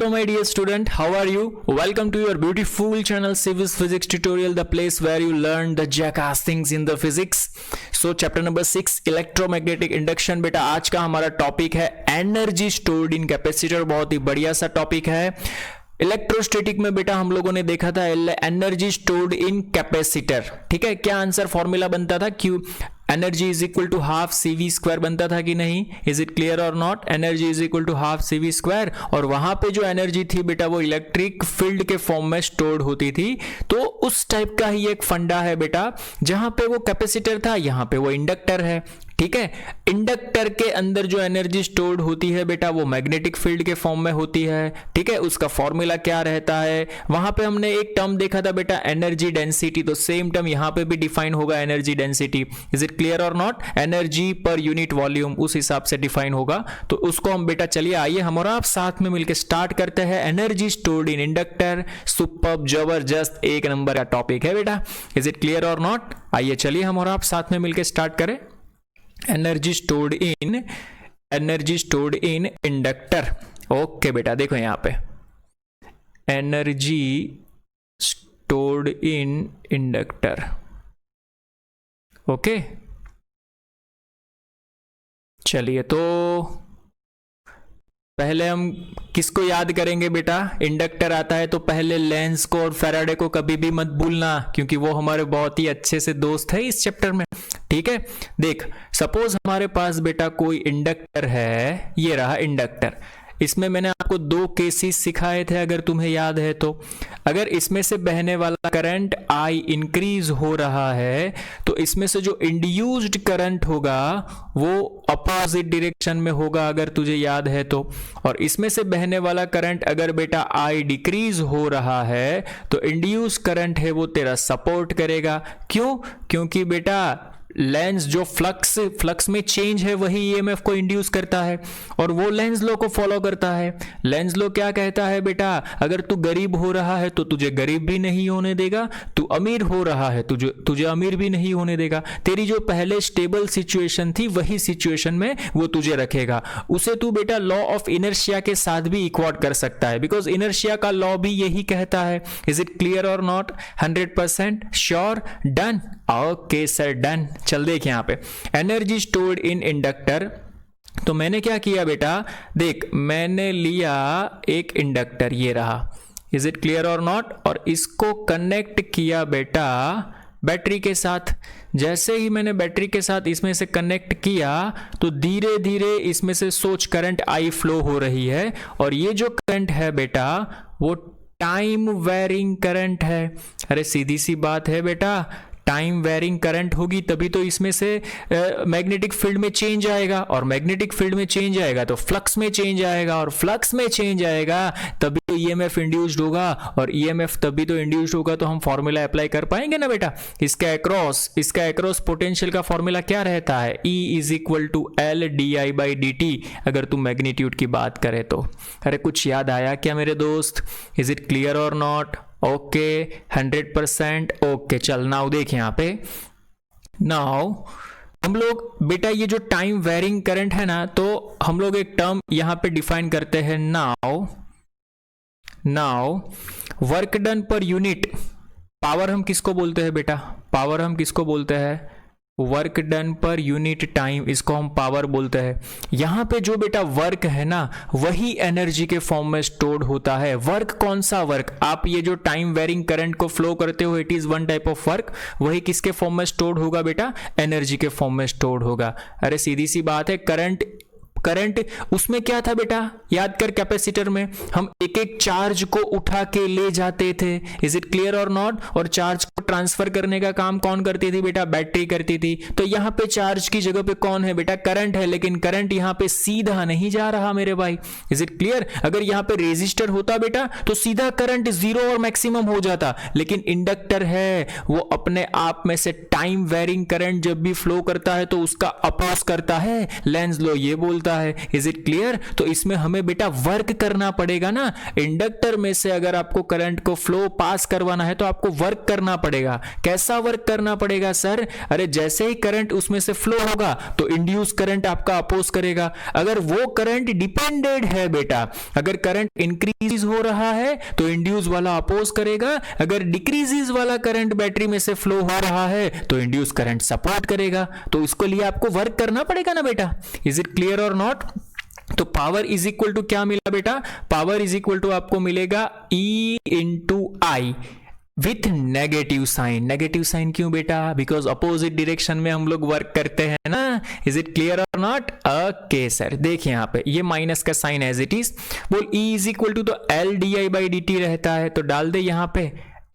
Hello my dear student, how are you? Welcome to your beautiful channel Civis Physics Tutorial, the place where you learn the jackass things in the physics. So chapter number 6 electromagnetic induction. बेटा आज का हमारा topic है energy stored इन capacitor. बहुत ही बढ़िया सा topic है। Electrostatic में बेटा हम लोगों ने देखा था एनर्जी स्टोर्ड इन कैपेसिटर। ठीक है, क्या आंसर फॉर्मूला बनता था? Q energy is equal to half CV square बनता था कि नहीं? इज इट क्लियर और not? Energy is equal to half CV square. और वहां पे जो एनर्जी थी बेटा वो इलेक्ट्रिक फील्ड के फॉर्म में स्टोर्ड होती थी। तो उस टाइप का ही एक फंडा है बेटा, जहां पे वो कैपेसिटर था, यहां पे वो इंडक्टर है। ठीक है, इंडक्टर के अंदर जो एनर्जी स्टोर्ड होती है बेटा वो मैग्नेटिक फील्ड के फॉर्म में होती है। ठीक है, उसका फॉर्मूला क्या रहता है? वहां पे हमने एक टर्म देखा था बेटा एनर्जी डेंसिटी, तो सेम टर्म यहां पे भी डिफाइन होगा energy density. Is it clear और not? Energy per unit volume उस हिसाब से डिफाइन होगा। तो उसको हम बेटा चलिए आइए हम और आप साथ में मिलकर स्टार्ट करते हैं। Energy stored in inductor, superb, जबरदस्त, एक नंबर का टॉपिक है बेटा। इज इट क्लियर और नॉट? आइए चलिए हम और आप साथ में मिलकर स्टार्ट करें। Energy stored in inductor. Okay बेटा, देखो यहां पे energy stored in inductor. Okay, चलिए तो पहले हम किसको याद करेंगे बेटा? इंडक्टर आता है तो पहले लेंज को और फैराडे को कभी भी मत भूलना, क्योंकि वो हमारे बहुत ही अच्छे से दोस्त है इस चैप्टर में। ठीक है, देख सपोज हमारे पास बेटा कोई इंडक्टर है, ये रहा इंडक्टर। इसमें मैंने आपको दो केसेस सिखाए थे अगर तुम्हें याद है तो। अगर इसमें से बहने वाला करंट I इंक्रीज हो रहा है तो इसमें से जो इंड्यूस्ड करंट होगा वो अपोजिट डायरेक्शन में होगा अगर तुझे याद है तो। और इसमें से बहने वाला करंट अगर बेटा I डिक्रीज हो रहा है तो इंड्यूस करंट है वो तेरा सपोर्ट करेगा। क्यों? क्योंकि बेटा लेंस जो फ्लक्स में चेंज है वही EMF को इंड्यूस करता है और वो लेंस लॉ को फॉलो करता है। लेंस लॉ क्या कहता है बेटा? अगर तू गरीब हो रहा है तो तुझे गरीब भी नहीं होने देगा, तू अमीर हो रहा है तुझे अमीर भी नहीं होने देगा। तेरी जो पहले स्टेबल सिचुएशन थी वही सिचुएशन में वो तुझे रखेगा। उसे तू बेटा लॉ ऑफ इनर्शिया के साथ भी इक्वेट कर सकता है, बिकॉज इनर्शिया का लॉ भी यही कहता है। इज इट क्लियर और not? 100% sure? Done? Okay sir, done. चल देख यहां पे एनर्जी स्टोर्ड इन इंडक्टर। तो मैंने क्या किया बेटा? देख मैंने लिया एक इंडक्टर, ये रहा। इज इट क्लियर और नॉट? और इसको कनेक्ट किया बेटा बैटरी के साथ। जैसे ही मैंने बैटरी के साथ इसमें से कनेक्ट किया तो धीरे धीरे इसमें से सोच करंट I फ्लो हो रही है। और ये जो करंट है बेटा वो टाइम वेरिंग करंट है। अरे सीधी सी बात है बेटा, टाइम वेरिंग करंट होगी तभी तो इसमें से मैग्नेटिक फील्ड में चेंज आएगा, और मैग्नेटिक फील्ड में चेंज आएगा तो फ्लक्स में चेंज आएगा, और फ्लक्स में चेंज आएगा तभी तो EMF इंड्यूस्ड होगा, और EMF तभी तो इंड्यूस्ड होगा तो हम फॉर्मूला अप्लाई कर पाएंगे ना बेटा। इसका अक्रॉस पोटेंशियल का फॉर्मूला क्या रहता है? E is equal to L di/dt अगर तुम मैग्नीट्यूड की बात करें तो। अरे कुछ याद आया क्या मेरे दोस्त? इज इट क्लियर और नॉट? ओके, 100%। ओके, चल नाउ देख यहां पे। नाउ हम लोग बेटा ये जो टाइम वेरिंग करंट है ना, तो हम लोग एक टर्म यहां पे डिफाइन करते हैं। Now work done per unit power हम किसको बोलते हैं बेटा? पावर हम किसको बोलते हैं? Work done per unit time, इसको हम पावर बोलते हैं। यहां पे जो बेटा वर्क है ना वही एनर्जी के फॉर्म में स्टोर्ड होता है। वर्क कौन सा वर्क? आप ये जो टाइम वेरिंग करंट को फ्लो करते हो, it is one type of work. वही किसके फॉर्म में स्टोर्ड होगा बेटा? एनर्जी के फॉर्म में स्टोर्ड होगा। अरे सीधी सी बात है, करंट उसमें क्या था बेटा? याद कर, कैपेसिटर में हम एक एक चार्ज को उठा के ले जाते थे। इज इट क्लियर और नॉट? और चार्ज को ट्रांसफर करने का काम कौन करती थी बेटा? बैटरी करती थी। तो यहां पे चार्ज की जगह पे कौन है बेटा? करंट है। लेकिन करंट यहां पे सीधा नहीं जा रहा मेरे भाई। Is it clear? अगर यहां पे रेजिस्टर होता बेटा तो सीधा करंट 0 और मैक्सिमम हो जाता, लेकिन इंडक्टर है वो अपने आप में से टाइम वेरिंग करंट जब भी फ्लो करता है तो उसका अपोज करता है। लेंज लॉ ये बोलता होता है। Is it clear? तो इसमें हमें बेटा वर्क करना पड़ेगा ना। इंडक्टर में से अगर आपको करंट को फ्लो पास करवाना है तो आपको वर्क करना पड़ेगा। कैसा वर्क करना पड़ेगा सर? अरे जैसे ही करंट उसमें से फ्लो होगा तो इंड्यूस करंट आपका अपोज करेगा। अगर वो करंट डिपेंडेड है बेटा, अगर करंट इंक्रीज हो रहा है तो इंड्यूस वाला अपोज करेगा, अगर डिक्रीजेस वाला करंट बैटरी में से फ्लो हो रहा है तो इंड्यूस करंट सपोर्ट करेगा। तो इसके लिए आपको वर्क करना पड़ेगा ना बेटा। इज इट क्लियर और नॉट? तो पावर इज इक्वल टू क्या मिला बेटा? पावर इज इक्वल टू आपको मिलेगा E into I with negative sign. Negative sign क्यों बेटा? बिकॉज अपोजिट डायरेक्शन में हम लोग वर्क करते हैं ना। इज इट क्लियर और नॉट? ओके सर, देखिए यहां पे ये माइनस का साइन एज इट इज। बोल E इज इक्वल टू तो L D by D T रहता है, तो डाल दे यहां पे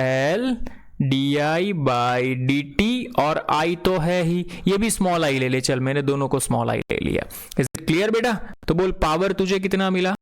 L D by D T, और I तो है ही, ये भी स्मॉल आई ले ले। चल मैंने दोनों को स्मॉल आई ले लिया। इज इट क्लियर बेटा? तो बोल पावर तुझे कितना मिला?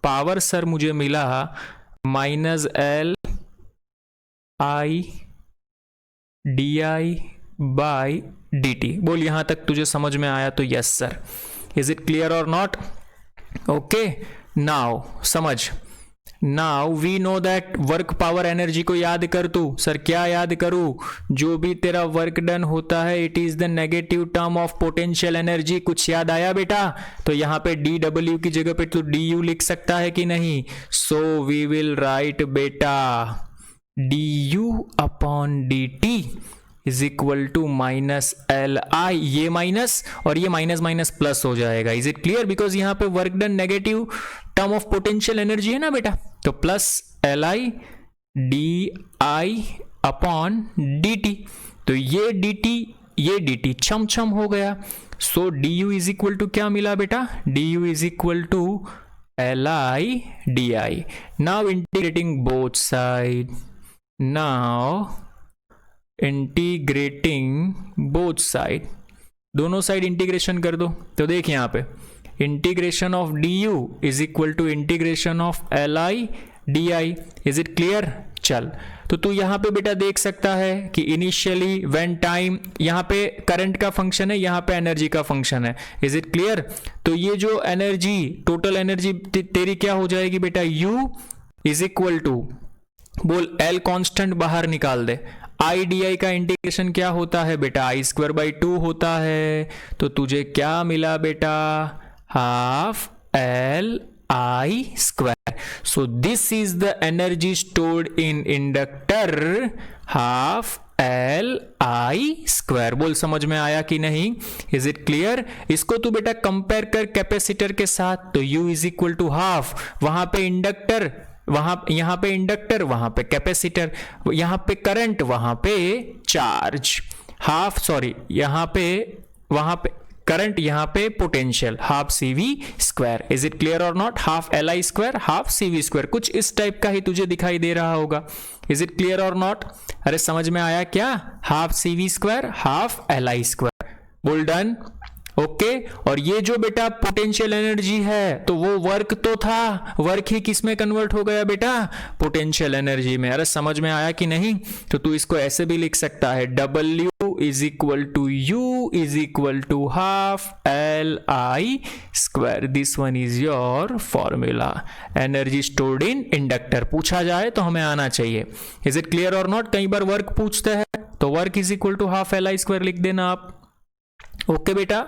पावर सर मुझे मिला minus L I D by D T. बोल यहां तक तुझे समझ में आया तो yes sir. Is it clear और नॉट? ओके नाउ समझ। Now we know that work power energy को याद कर तू। सर क्या याद करूं? जो भी तेरा वर्क डन होता है it is the negative term of potential energy. कुछ याद आया बेटा? तो यहां पे डी डब्ल्यू की जगह पे तू डी यू लिख सकता है कि नहीं? सो वी विल राइट बेटा D U upon D T is equal to minus L I. ये माइनस और ये माइनस माइनस प्लस हो जाएगा। Is it clear? बिकॉज यहां पे work done negative term of potential energy है ना बेटा, तो plus L I D I upon D T. तो ये डी टी छम छम हो गया। So D U is equal to क्या मिला बेटा? D U is equal to L I D I. Now integrating both side, now integrating both side, दोनों साइड इंटीग्रेशन कर दो। तो देख यहां पे integration of D U is equal to integration of L I D I. Is it clear? चल तो तू यहां पे बेटा देख सकता है कि इनिशियली व्हेन टाइम, यहां पे करंट का फंक्शन है, यहां पे एनर्जी का फंक्शन है। Is it clear? तो ये जो एनर्जी, टोटल एनर्जी तेरी क्या हो जाएगी बेटा? U इज इक्वल टू, बोल L कांस्टेंट बाहर निकाल दे, आई डी आई का इंटीग्रेशन क्या होता है बेटा? आई स्क्वायर बाई 2 होता है। तो तुझे क्या मिला बेटा? Half L I square. So this is the energy stored in inductor, half L I square. बोल समझ में आया कि नहीं? Is it clear? इसको तू बेटा कंपेयर कर कैपेसिटर के साथ, तो U is equal to half, वहां पे इंडक्टर, यहां पे इंडक्टर, वहां पे कैपेसिटर, यहां पे करंट, वहां पे चार्ज, हाफ सॉरी यहां पे, वहां पे करंट, यहां पे potential, half CV square. Is it clear और not? Half L I square half CV square, कुछ इस टाइप का ही तुझे दिखाई दे रहा होगा। इज इट क्लियर और नॉट? अरे समझ में आया क्या? Half CV square half L I square. बोल डन। ओके और ये जो बेटा पोटेंशियल एनर्जी है तो वो वर्क तो था, वर्क ही किस में कन्वर्ट हो गया बेटा? पोटेंशियल एनर्जी में। अरे समझ में आया कि नहीं? तो तू इसको ऐसे भी लिख सकता है, W is equal to U is equal to half L I square. This one is your formula. Energy stored in inductor पूछा जाए तो हमें आना चाहिए। इज इट क्लियर और नॉट? कई बार वर्क पूछते हैं तो work is equal to half L I square लिख देना आप। ओके बेटा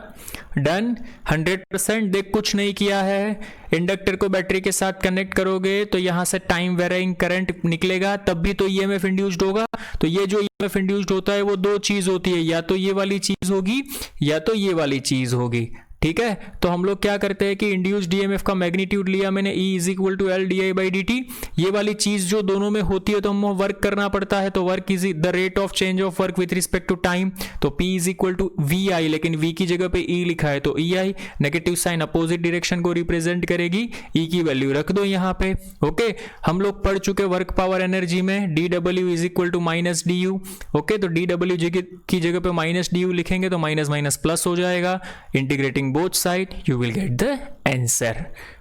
डन। 100%। देख कुछ नहीं किया है, इंडक्टर को बैटरी के साथ कनेक्ट करोगे तो यहां से टाइम वेरिंग करंट निकलेगा, तब भी तो ईएमएफ इंड्यूस्ड होगा। तो ये जो ईएमएफ इंड्यूस्ड होता है वो दो चीज होती है, या तो ये वाली चीज होगी या तो ये वाली चीज होगी। ठीक है, तो हम लोग क्या करते हैं कि इंड्यूस्ड ईएमएफ का मैग्नीट्यूड लिया मैंने, E is equal to L D I by D T. ये वाली चीज जो दोनों में होती है तो हमें वर्क करना पड़ता है, तो work is the rate of change of work with respect to time. तो P is equal to V I, लेकिन V की जगह पे E लिखा है तो E I, negative sign opposite direction को रिप्रेजेंट करेगी, E की वैल्यू रख दो यहाँ पे। ओके हम लोग पढ़ चुके वर्क पावर एनर्जी में D W is equal to minus D U. Okay तो डी डब्ल्यू की जगह पे माइनस डी यू लिखेंगे तो माइनस माइनस प्लस हो जाएगा। Integrating both side you will get the answer।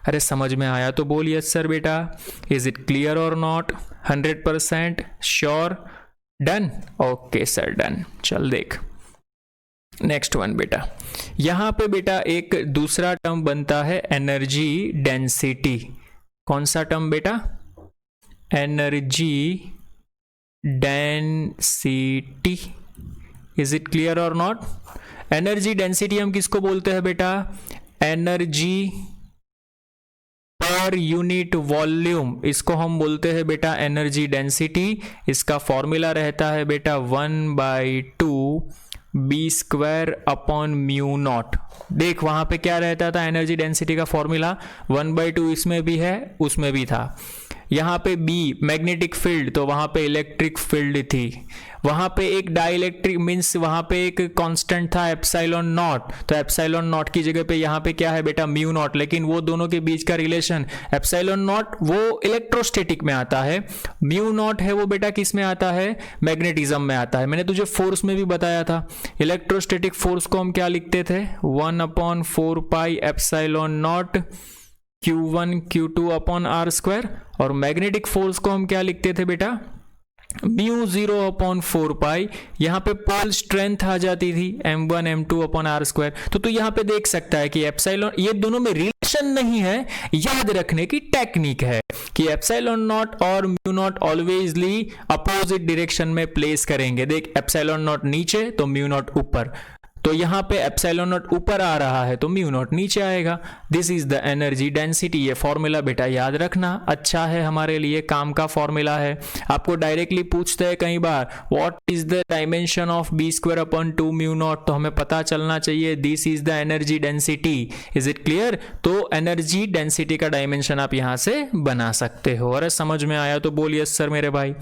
अरे समझ में आया तो बोल यस सर बेटा। इज इट क्लियर और not? 100% sure? Done. Okay sir done. चल देख नेक्स्ट वन बेटा, यहां पे बेटा एक दूसरा टर्म बनता है एनर्जी डेंसिटी। कौन सा टर्म बेटा? Energy density. Is it clear और नॉट? एनर्जी डेंसिटी हम किसको बोलते हैं बेटा? एनर्जी पर यूनिट वॉल्यूम, इसको हम बोलते हैं बेटा एनर्जी डेंसिटी। इसका फॉर्मूला रहता है बेटा 1/2 b² अपॉन म्यू नॉट। देख वहां पे क्या रहता था एनर्जी डेंसिटी का फॉर्मूला? 1/2 इसमें भी है, उसमें भी था। यहाँ पे B मैग्नेटिक फील्ड, तो वहां पे इलेक्ट्रिक फील्ड थी। वहां पे एक डाइलेक्ट्रिक मींस वहां पे एक कांस्टेंट था एप्सिलॉन नॉट, तो एप्सिलॉन नॉट की जगह पे यहाँ पे क्या है बेटा? Mu naught. लेकिन वो दोनों के बीच का रिलेशन, एप्सिलॉन नॉट वो इलेक्ट्रोस्टैटिक में आता है, म्यू नॉट है वो बेटा किस में आता है? मैग्नेटिज्म में आता है। मैंने तुझे फोर्स में भी बताया था, इलेक्ट्रोस्टैटिक फोर्स को हम क्या लिखते थे? 1/4 pi epsilon not Q1 Q2 upon r²। और मैग्नेटिक फोर्स को हम क्या लिखते थे बेटा? μ0/4 पाई। यहाँ पे पोल स्ट्रेंथ आ जाती थी m1 m2 अपॉन r²। तो तू यहाँ पे देख सकता है कि एप्सिलॉन, ये दोनों में रिलेशन नहीं है, याद रखने की टेक्निक है कि एप्सिलॉन नॉट और म्यू नॉट ऑलवेजली अपोजिट डायरेक्शन में प्लेस करेंगे। देख एप्सिलॉन नॉट नीचे तो म्यू नॉट ऊपर, तो यहां पे एप्सिलॉन नॉट ऊपर आ रहा है तो म्यू नॉट नीचे आएगा। This is the energy density. ये फॉर्मूला बेटा याद रखना, अच्छा है हमारे लिए, काम का फॉर्मूला है। आपको डायरेक्टली पूछते हैं कई बार what is the dimension of b² upon 2 mu naught, तो हमें पता चलना चाहिए this is the energy density. Is it clear? तो एनर्जी डेंसिटी का डायमेंशन आप यहां से बना सकते हो। अरे समझ में आया तो बोलिए सर मेरे भाई।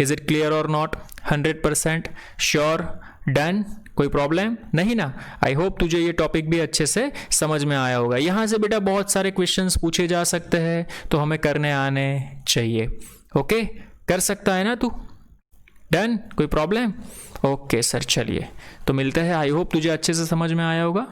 इज इट क्लियर और नॉट? 100% श्योर? डन? कोई प्रॉब्लम नहीं ना? आई होप तुझे ये टॉपिक भी अच्छे से समझ में आया होगा। यहां से बेटा बहुत सारे क्वेश्चंस पूछे जा सकते हैं, तो हमें करने आने चाहिए। ओके, कर सकता है ना तू? डन? कोई प्रॉब्लम? ओके सर, चलिए तो मिलते हैं। आई होप तुझे अच्छे से समझ में आया होगा।